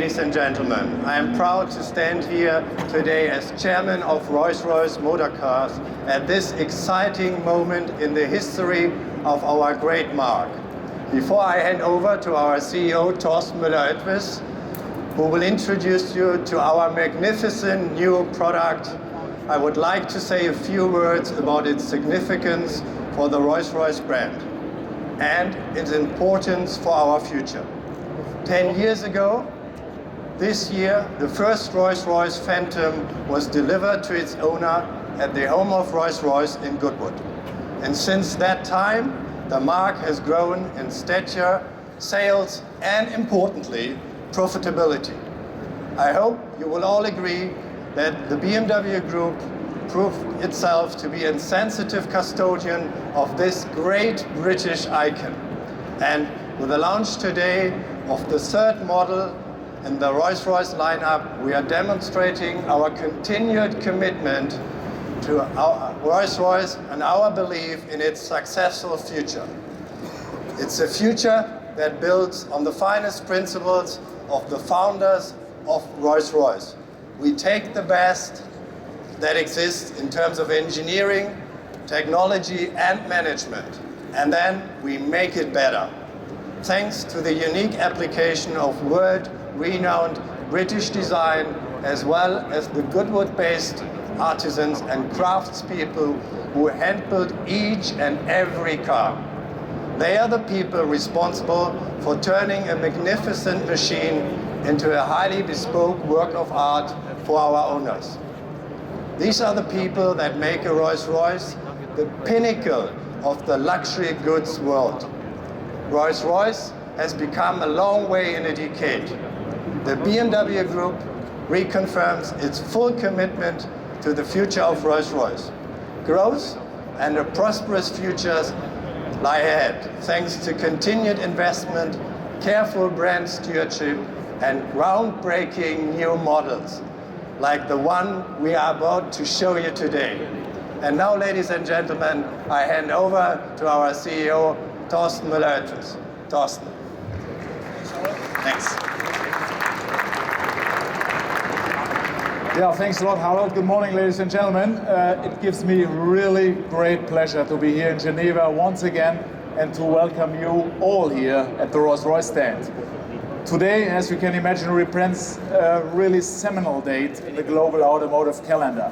ladies and gentlemen. I am proud to stand here today as chairman of Rolls-Royce Motor Cars at this exciting moment in the history of our great marque. Before I hand over to our CEO, Thorsten Müller-Oetwes, who will introduce you to our magnificent new product, I would like to say a few words about its significance for the Rolls-Royce brand and its importance for our future. 10 years ago, this year, the first Rolls-Royce Phantom was delivered to its owner at the home of Rolls-Royce in Goodwood. And since that time, the marque has grown in stature, sales, and importantly, profitability. I hope you will all agree that the BMW Group proved itself to be a sensitive custodian of this great British icon. And with the launch today of the third model in the Rolls-Royce lineup, we are demonstrating our continued commitment to our Rolls-Royce and our belief in its successful future. It's a future that builds on the finest principles of the founders of Rolls-Royce. We take the best that exists in terms of engineering, technology, and management, and then we make it better. Thanks to the unique application of world-renowned British design, as well as the Goodwood-based artisans and craftspeople who hand-built each and every car. They are the people responsible for turning a magnificent machine into a highly bespoke work of art for our owners. These are the people that make a Rolls-Royce the pinnacle of the luxury goods world. Rolls-Royce has become a long way in a decade. The BMW Group reconfirms its full commitment to the future of Rolls-Royce. Growth and a prosperous future lie ahead, thanks to continued investment, careful brand stewardship, and groundbreaking new models, like the one we are about to show you today. And now, ladies and gentlemen, I hand over to our CEO, Thorsten Müller-Oetwes. Thorsten. Thanks. Yeah, thanks a lot, Harald. Good morning, ladies and gentlemen. It gives me really great pleasure to be here in Geneva once again and to welcome you all here at the Rolls-Royce stand. Today, as you can imagine, represents a really seminal date in the global automotive calendar.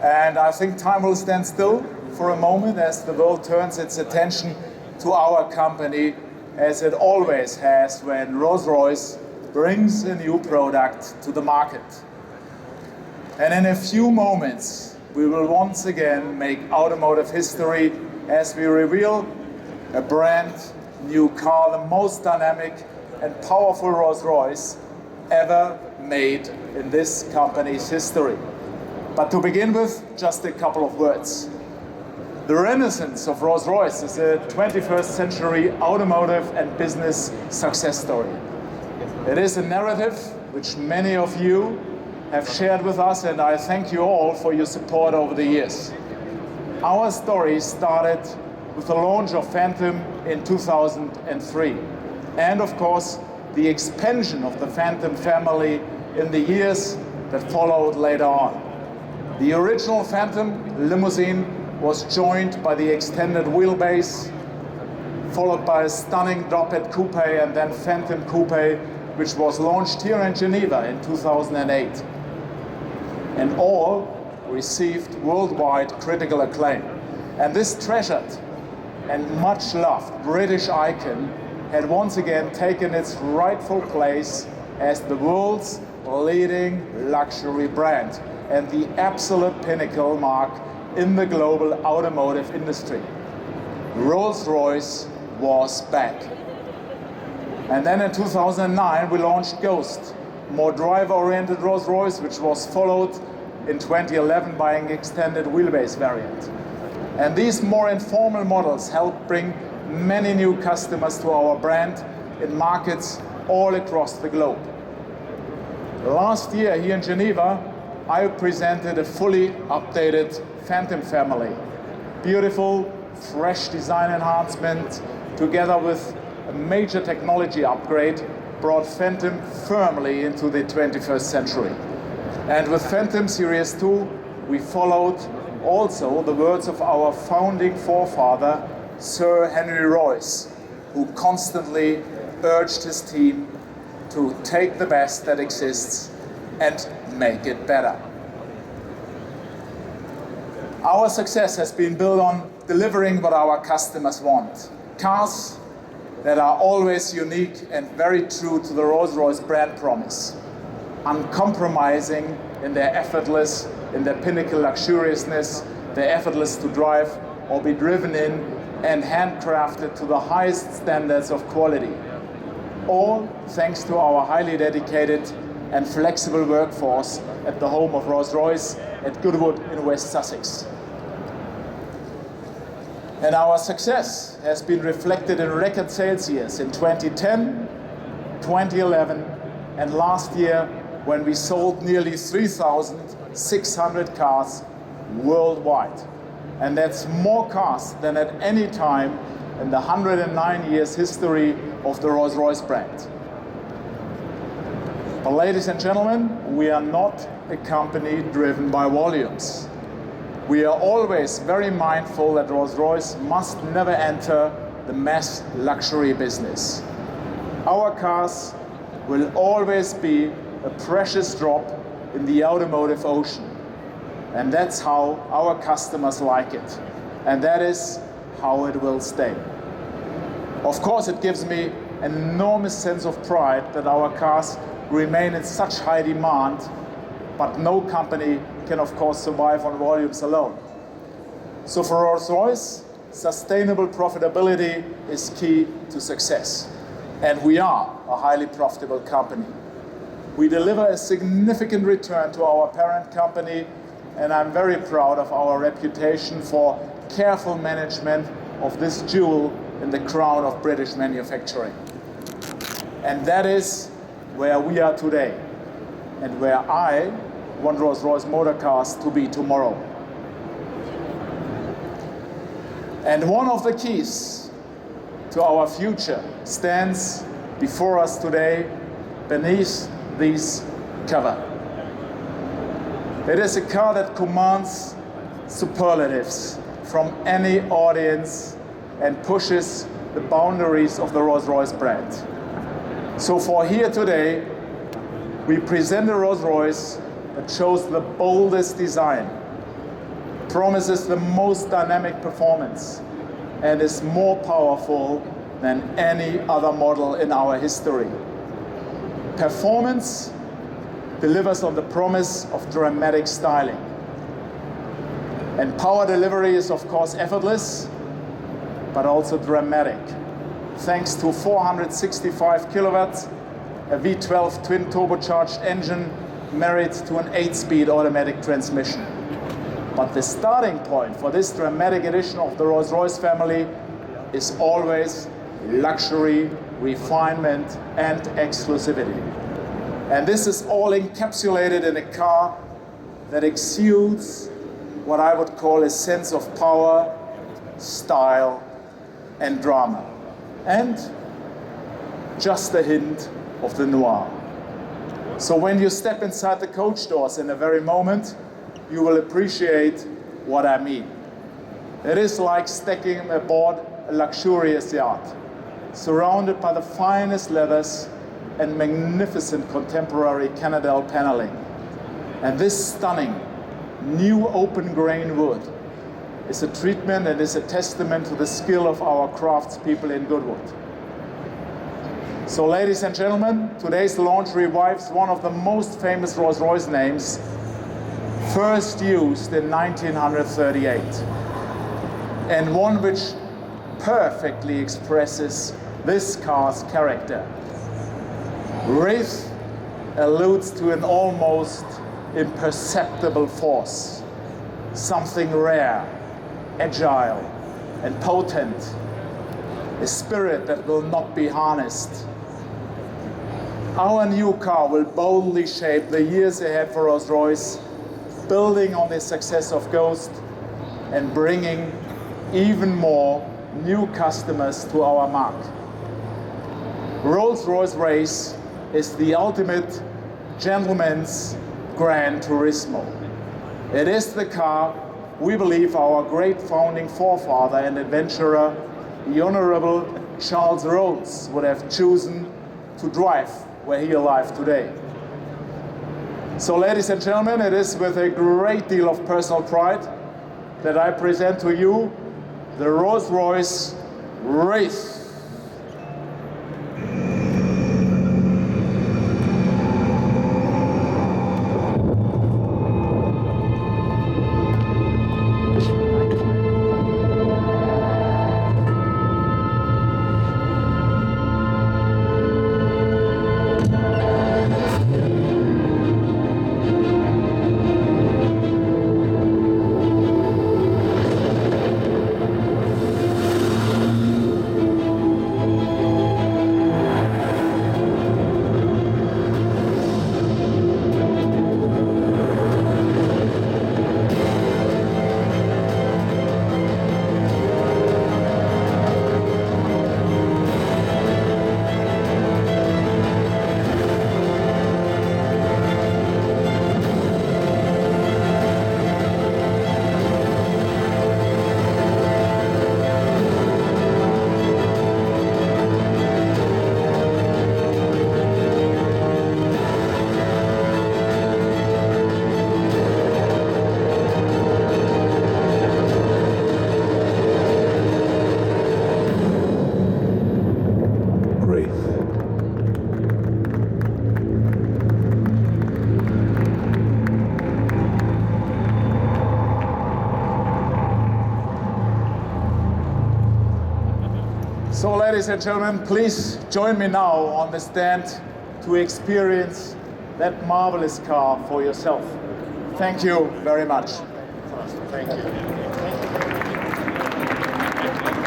And I think time will stand still for a moment as the world turns its attention to our company, as it always has when Rolls-Royce brings a new product to the market. And in a few moments, we will once again make automotive history as we reveal a brand new car, the most dynamic and powerful Rolls-Royce ever made in this company's history. But to begin with, just a couple of words. The renaissance of Rolls-Royce is a 21st century automotive and business success story. It is a narrative which many of you have shared with us, and I thank you all for your support over the years. Our story started with the launch of Phantom in 2003. And of course, the expansion of the Phantom family in the years that followed later on. The original Phantom limousine was joined by the extended wheelbase, followed by a stunning drop-head coupe, and then Phantom Coupe, which was launched here in Geneva in 2008. And all received worldwide critical acclaim. And this treasured and much loved British icon had once again taken its rightful place as the world's leading luxury brand and the absolute pinnacle mark in the global automotive industry. Rolls-Royce was back. And then in 2009 we launched Ghost, more driver-oriented Rolls-Royce, which was followed in 2011 by an extended wheelbase variant. And these more informal models helped bring many new customers to our brand in markets all across the globe. Last year here in Geneva, I presented a fully updated Phantom family. Beautiful, fresh design enhancement, together with a major technology upgrade, brought Phantom firmly into the 21st century. And with Phantom Series 2, we followed also the words of our founding forefather, Sir Henry Royce, who constantly urged his team to take the best that exists and make it better. Our success has been built on delivering what our customers want. Cars that are always unique and very true to the Rolls-Royce brand promise. Uncompromising in their effortless, in their pinnacle luxuriousness, they're effortless to drive or be driven in, and handcrafted to the highest standards of quality. All thanks to our highly dedicated and flexible workforce at the home of Rolls-Royce at Goodwood in West Sussex. And our success has been reflected in record sales years in 2010, 2011, and last year when we sold nearly 3,600 cars worldwide. And that's more cars than at any time in the 109 years history of the Rolls-Royce brand. But ladies and gentlemen, we are not a company driven by volumes. We are always very mindful that Rolls-Royce must never enter the mass luxury business. Our cars will always be a precious drop in the automotive ocean. And that's how our customers like it. And that is how it will stay. Of course, it gives me an enormous sense of pride that our cars remain in such high demand, but no company can of course survive on volumes alone. So for Rolls-Royce, sustainable profitability is key to success. And we are a highly profitable company. We deliver a significant return to our parent company, and I'm very proud of our reputation for careful management of this jewel in the crown of British manufacturing. And that is where we are today, and where I want Rolls-Royce Motor Cars to be tomorrow. And one of the keys to our future stands before us today beneath this cover. It is a car that commands superlatives from any audience and pushes the boundaries of the Rolls-Royce brand. So for here today, we present a Rolls-Royce that shows the boldest design, promises the most dynamic performance, and is more powerful than any other model in our history. Performance delivers on the promise of dramatic styling. And power delivery is of course effortless, but also dramatic. Thanks to 465 kilowatts, a V12 twin turbocharged engine married to an 8-speed automatic transmission. But the starting point for this dramatic edition of the Rolls-Royce family is always luxury, refinement, and exclusivity. And this is all encapsulated in a car that exudes what I would call a sense of power, style, and drama. And just a hint of the noir. So when you step inside the coach doors in a very moment, you will appreciate what I mean. It is like stepping aboard a luxurious yacht, surrounded by the finest leathers and magnificent contemporary Canadell paneling. And this stunning new open grain wood is a treatment and is a testament to the skill of our craftspeople in Goodwood. So ladies and gentlemen, today's launch revives one of the most famous Rolls-Royce names, first used in 1938, and one which perfectly expresses this car's character. Wraith alludes to an almost imperceptible force, something rare, agile, and potent, a spirit that will not be harnessed. Our new car will boldly shape the years ahead for Rolls-Royce, building on the success of Ghost and bringing even more new customers to our mark. Rolls-Royce Wraith is the ultimate gentleman's Gran Turismo. It is the car we believe our great founding forefather and adventurer, the Honorable Charles Royce, would have chosen to drive were he alive today. So ladies and gentlemen, it is with a great deal of personal pride that I present to you the Rolls-Royce Wraith. So ladies and gentlemen, please join me now on the stand to experience that marvelous car for yourself. Thank you very much. Thank you.